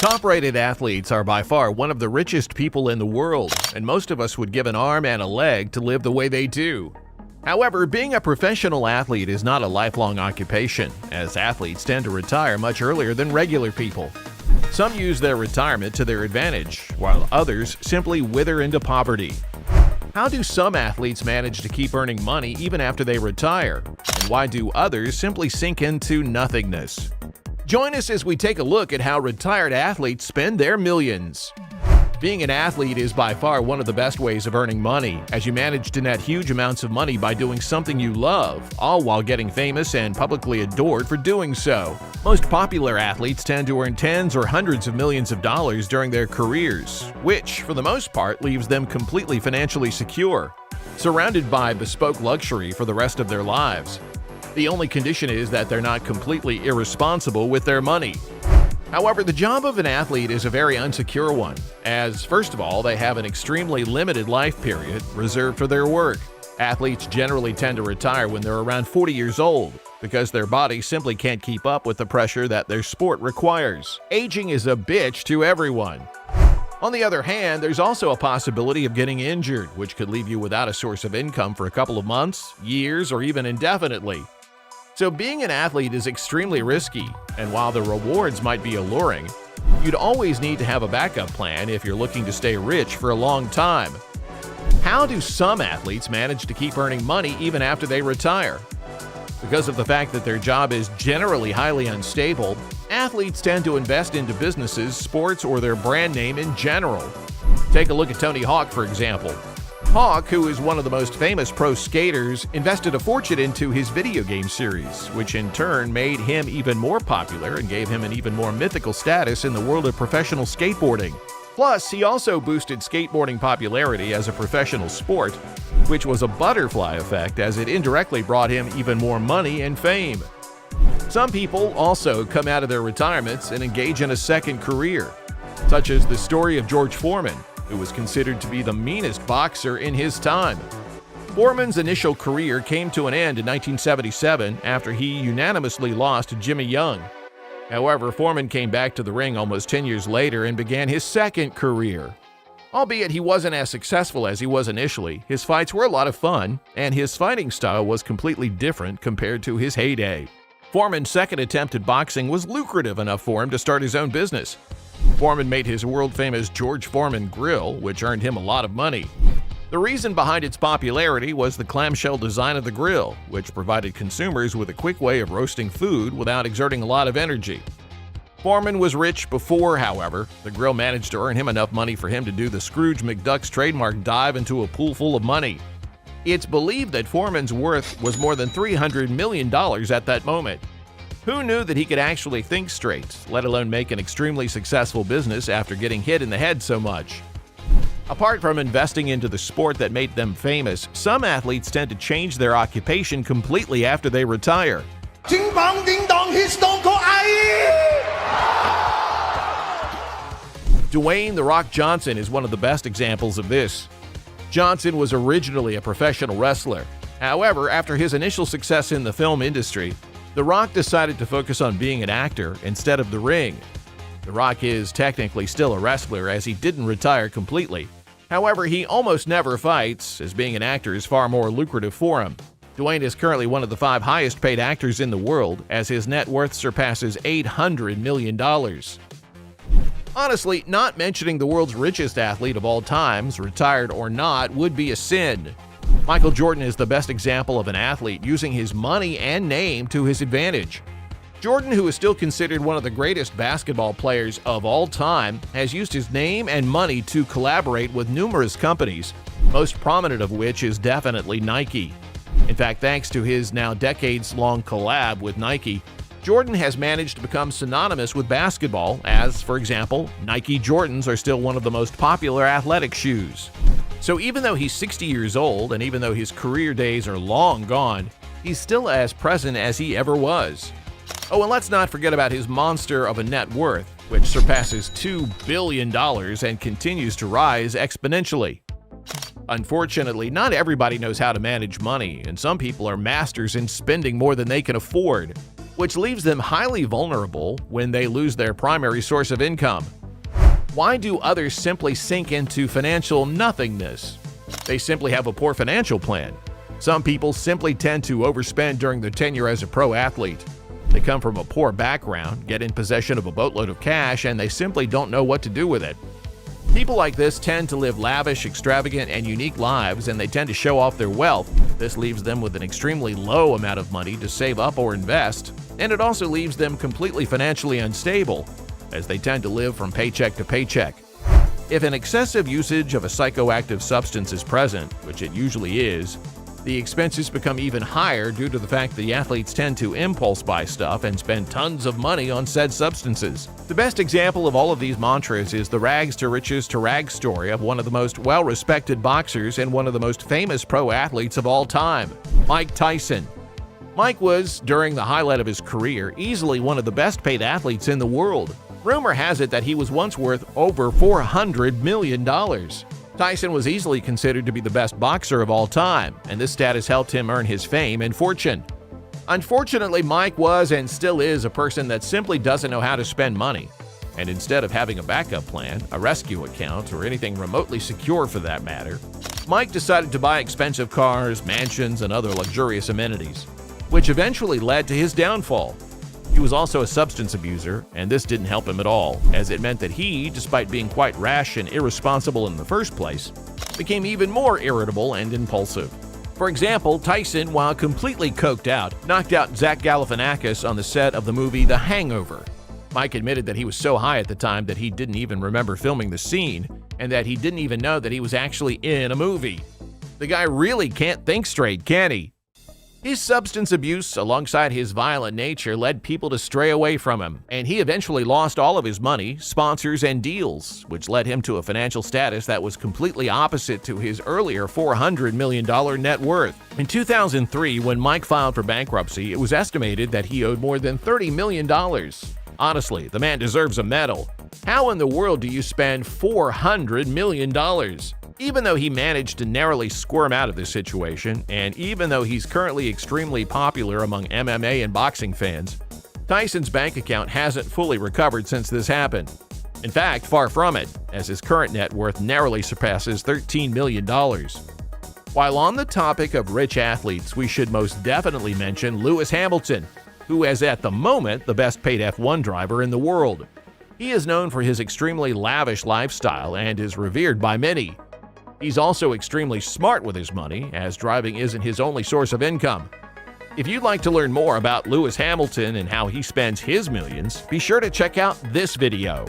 Top-rated athletes are by far one of the richest people in the world, and most of us would give an arm and a leg to live the way they do. However, being a professional athlete is not a lifelong occupation, as athletes tend to retire much earlier than regular people. Some use their retirement to their advantage, while others simply wither into poverty. How do some athletes manage to keep earning money even after they retire? And why do others simply sink into nothingness? Join us as we take a look at how retired athletes spend their millions. Being an athlete is by far one of the best ways of earning money, as you manage to net huge amounts of money by doing something you love, all while getting famous and publicly adored for doing so. Most popular athletes tend to earn tens or hundreds of millions of dollars during their careers, which, for the most part, leaves them completely financially secure, surrounded by bespoke luxury for the rest of their lives. The only condition is that they're not completely irresponsible with their money. However, the job of an athlete is a very unsecure one, as first of all, they have an extremely limited life period reserved for their work. Athletes generally tend to retire when they're around 40 years old, because their body simply can't keep up with the pressure that their sport requires. Aging is a bitch to everyone. On the other hand, there's also a possibility of getting injured, which could leave you without a source of income for a couple of months, years, or even indefinitely. So being an athlete is extremely risky, and while the rewards might be alluring, you'd always need to have a backup plan if you're looking to stay rich for a long time. How do some athletes manage to keep earning money even after they retire? Because of the fact that their job is generally highly unstable, athletes tend to invest into businesses, sports, or their brand name in general. Take a look at Tony Hawk, for example. Hawk, who is one of the most famous pro skaters, invested a fortune into his video game series, which in turn made him even more popular and gave him an even more mythical status in the world of professional skateboarding. Plus, he also boosted skateboarding popularity as a professional sport, which was a butterfly effect as it indirectly brought him even more money and fame. Some people also come out of their retirements and engage in a second career, such as the story of George Foreman, who was considered to be the meanest boxer in his time. Foreman's initial career came to an end in 1977 after he unanimously lost to Jimmy Young. However, Foreman came back to the ring almost 10 years later and began his second career. Albeit he wasn't as successful as he was initially, his fights were a lot of fun, and his fighting style was completely different compared to his heyday. Foreman's second attempt at boxing was lucrative enough for him to start his own business. Foreman made his world-famous George Foreman grill, which earned him a lot of money. The reason behind its popularity was the clamshell design of the grill, which provided consumers with a quick way of roasting food without exerting a lot of energy. Foreman was rich before, however. The grill managed to earn him enough money for him to do the Scrooge McDuck's trademark dive into a pool full of money. It's believed that Foreman's worth was more than $300 million at that moment. Who knew that he could actually think straight, let alone make an extremely successful business after getting hit in the head so much? Apart from investing into the sport that made them famous, some athletes tend to change their occupation completely after they retire. Ding bong ding dong, he's Stone Cold Dwayne "The Rock" Johnson is one of the best examples of this. Johnson was originally a professional wrestler. However, after his initial success in the film industry, The Rock decided to focus on being an actor instead of the ring. The Rock is technically still a wrestler as he didn't retire completely. However, he almost never fights, as being an actor is far more lucrative for him. Dwayne is currently one of the 5 highest paid actors in the world, as his net worth surpasses $800 million. Honestly, not mentioning the world's richest athlete of all times, retired or not, would be a sin. Michael Jordan is the best example of an athlete using his money and name to his advantage. Jordan, who is still considered one of the greatest basketball players of all time, has used his name and money to collaborate with numerous companies, most prominent of which is definitely Nike. In fact, thanks to his now decades-long collab with Nike, Jordan has managed to become synonymous with basketball, as, for example, Nike Jordans are still one of the most popular athletic shoes. So even though he's 60 years old, and even though his career days are long gone, he's still as present as he ever was. Oh, and let's not forget about his monster of a net worth, which surpasses $2 billion and continues to rise exponentially. Unfortunately, not everybody knows how to manage money, and some people are masters in spending more than they can afford, which leaves them highly vulnerable when they lose their primary source of income. Why do others simply sink into financial nothingness? They simply have a poor financial plan. Some people simply tend to overspend during their tenure as a pro athlete. They come from a poor background, get in possession of a boatload of cash, and they simply don't know what to do with it. People like this tend to live lavish, extravagant, and unique lives, and they tend to show off their wealth. This leaves them with an extremely low amount of money to save up or invest, and it also leaves them completely financially unstable, as they tend to live from paycheck to paycheck. If an excessive usage of a psychoactive substance is present, which it usually is, the expenses become even higher due to the fact the athletes tend to impulse buy stuff and spend tons of money on said substances. The best example of all of these mantras is the rags to riches to rags story of one of the most well-respected boxers and one of the most famous pro athletes of all time, Mike Tyson. Mike was, during the highlight of his career, easily one of the best paid athletes in the world. Rumor has it that he was once worth over $400 million. Tyson was easily considered to be the best boxer of all time, and this status helped him earn his fame and fortune. Unfortunately, Mike was and still is a person that simply doesn't know how to spend money. And instead of having a backup plan, a rescue account, or anything remotely secure for that matter, Mike decided to buy expensive cars, mansions, and other luxurious amenities, which eventually led to his downfall. He was also a substance abuser, and this didn't help him at all, as it meant that he, despite being quite rash and irresponsible in the first place, became even more irritable and impulsive. For example, Tyson, while completely coked out, knocked out Zach Galifianakis on the set of the movie The Hangover. Mike admitted that he was so high at the time that he didn't even remember filming the scene, and that he didn't even know that he was actually in a movie. The guy really can't think straight, can he? His substance abuse, alongside his violent nature, led people to stray away from him, and he eventually lost all of his money, sponsors, and deals, which led him to a financial status that was completely opposite to his earlier $400 million net worth. In 2003, when Mike filed for bankruptcy, it was estimated that he owed more than $30 million. Honestly, the man deserves a medal. How in the world do you spend $400 million? Even though he managed to narrowly squirm out of this situation, and even though he's currently extremely popular among MMA and boxing fans, Tyson's bank account hasn't fully recovered since this happened. In fact, far from it, as his current net worth narrowly surpasses $13 million. While on the topic of rich athletes, we should most definitely mention Lewis Hamilton, who is at the moment the best paid F1 driver in the world. He is known for his extremely lavish lifestyle and is revered by many. He's also extremely smart with his money, as driving isn't his only source of income. If you'd like to learn more about Lewis Hamilton and how he spends his millions, be sure to check out this video.